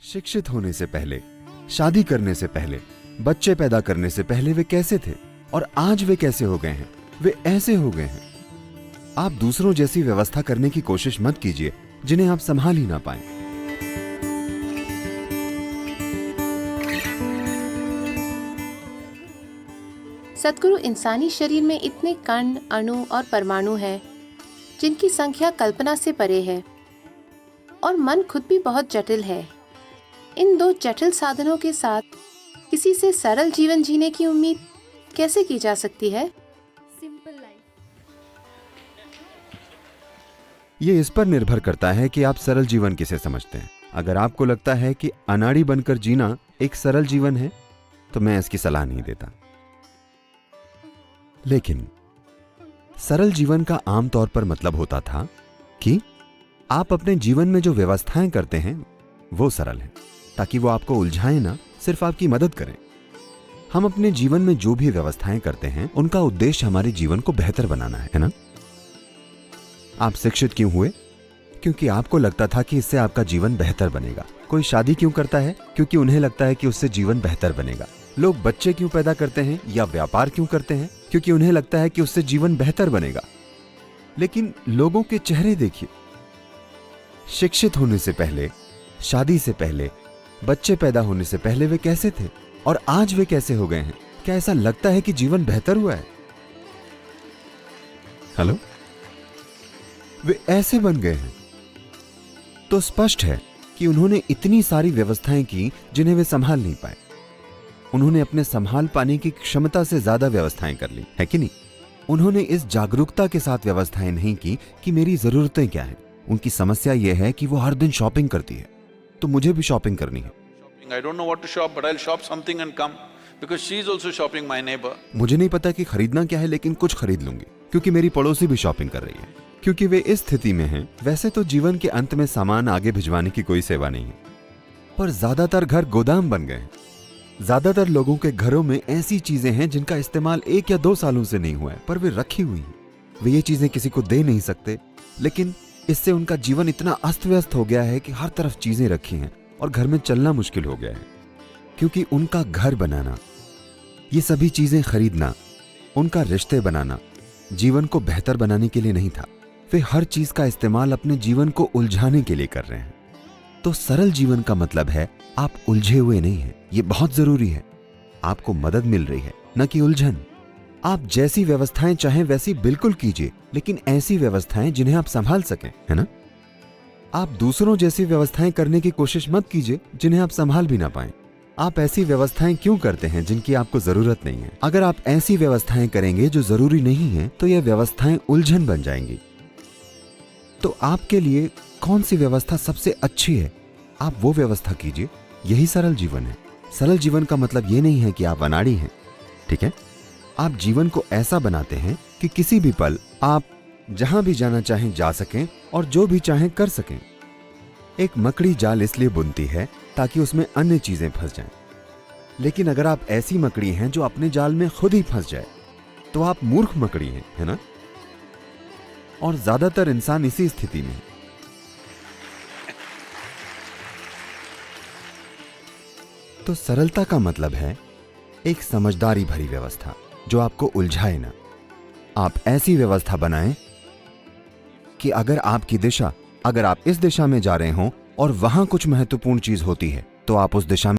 शिक्षित होने से पहले, शादी करने से पहले, बच्चे पैदा करने से पहले वे कैसे थे और आज वे कैसे हो गए हैं? वे ऐसे हो गए हैं। आप दूसरों जैसी व्यवस्था करने की कोशिश मत कीजिए जिन्हें आप संभाल ही ना पाएं। सद्गुरु इंसानी शरीर में इतने कण, अणु और परमाणु हैं जिनकी संख्या कल्पना से परे है और मन खुद भी बहुत जटिल है। इन दो जटिल साधनों के साथ किसी से सरल जीवन जीने की उम्मीद कैसे की जा सकती है? Simple life. ये इस पर निर्भर करता है कि आप सरल जीवन किसे समझते हैं। अगर आपको लगता है कि अनाड़ी बनकर जीना एक सरल जीवन है तो मैं इसकी सलाह नहीं देता। लेकिन सरल जीवन का आमतौर पर मतलब होता था कि आप अपने जीवन में जो व्यवस्थाएं करते हैं वो सरल हैं, ताकि वो आपको उलझाएं ना, सिर्फ आपकी मदद करें। हम अपने जीवन में जो भी व्यवस्थाएं करते हैं उनका उद्देश्य हमारे जीवन को बेहतर बनाना है ना? आप शिक्षित क्यों हुए? क्योंकि आपको लगता था कि इससे आपका जीवन बेहतर बनेगा। कोई शादी क्यों करता है? क्योंकि उन्हें लगता है कि उससे जीवन बेहतर बनेगा। लोग बच्चे क्यों पैदा करते हैं या व्यापार क्यों करते हैं? क्योंकि उन्हें लगता है कि उससे जीवन बेहतर बनेगा। लेकिन लोगों के चेहरे देखिए। शिक्षित होने से पहले, शादी से पहले, बच्चे पैदा होने से पहले वे कैसे थे और आज वे कैसे हो गए हैं? क्या ऐसा लगता है कि जीवन बेहतर हुआ है? हेलो? वे ऐसे बन गए हैं तो स्पष्ट है कि उन्होंने इतनी सारी व्यवस्थाएं की जिन्हें वे संभाल नहीं पाए। उन्होंने अपने संभाल पाने की क्षमता से ज्यादा व्यवस्थाएं कर ली, है कि नहीं? उन्होंने इस जागरूकता के साथ व्यवस्थाएं नहीं की कि मेरी जरूरतें क्या हैं। उनकी समस्या यह है कि वो हर दिन शॉपिंग करती है, तो मुझे भी शॉपिंग करनी है। I don't know what to shop, but I'll shop something and come because she is also shopping, my neighbor. मुझे नहीं पता कि खरीदना क्या है, लेकिन कुछ खरीद लूंगी क्योंकि मेरी पड़ोसी भी शॉपिंग कर रही है। क्योंकि वे इस स्थिति में हैं। वैसे तो जीवन के अंत में सामान आगे भिजवाने की कोई सेवा नहीं है, पर ज्यादातर घर गोदाम बन गए हैं। ज्यादातर लोगों के घरों में ऐसी चीजें हैं जिनका इस्तेमाल 1 या 2 सालों से नहीं हुआ है, पर वे रखी हुई हैं। वे ये चीजें किसी को दे नहीं सकते, लेकिन इससे उनका जीवन इतना अस्त व्यस्त हो गया है कि हर तरफ चीजें रखी हैं और घर में चलना मुश्किल हो गया है। क्योंकि उनका घर बनाना, ये सभी चीजें खरीदना, उनका रिश्ते बनाना जीवन को बेहतर बनाने के लिए नहीं था। वे हर चीज का इस्तेमाल अपने जीवन को उलझाने के लिए कर रहे हैं। तो सरल जीवन का मतलब है आप उलझे हुए नहीं हैं। ये बहुत जरूरी है। आपको मदद मिल रही है, न कि उलझन। आप जैसी व्यवस्थाएं चाहें वैसी बिल्कुल कीजिए, लेकिन ऐसी व्यवस्थाएं जिन्हें आप संभाल सकें, है ना? आप दूसरों जैसी व्यवस्थाएं करने की कोशिश मत कीजिए जिन्हें आप संभाल भी ना पाएं। आप ऐसी व्यवस्थाएं क्यों करते हैं जिनकी आपको जरूरत नहीं है? अगर आप ऐसी व्यवस्थाएं करेंगे जो जरूरी नहीं है तो यह व्यवस्थाएं उलझन बन जाएंगी। तो आपके लिए कौन सी व्यवस्था सबसे अच्छी है, आप वो व्यवस्था कीजिए। यही सरल जीवन है। सरल जीवन का मतलब ये नहीं है कि आप अनाड़ी हैं, ठीक है? आप जीवन को ऐसा बनाते हैं कि किसी भी पल आप जहां भी जाना चाहें जा सकें और जो भी चाहें कर सकें। एक मकड़ी जाल इसलिए बुनती है ताकि उसमें अन्य चीजें फंस जाएं। लेकिन अगर आप ऐसी मकड़ी हैं जो अपने जाल में खुद ही फंस जाए तो आप मूर्ख मकड़ी हैं, है ना? और ज्यादातर इंसान इसी स्थिति में है। तो सरलता का मतलब है एक समझदारी भरी व्यवस्था जो आपको उलझाए ना। आप ऐसी व्यवस्था बनाएं कि अगर आप इस दिशा में जा रहे हो और वहां कुछ महत्वपूर्ण चीज होती है तो आप उस दिशा में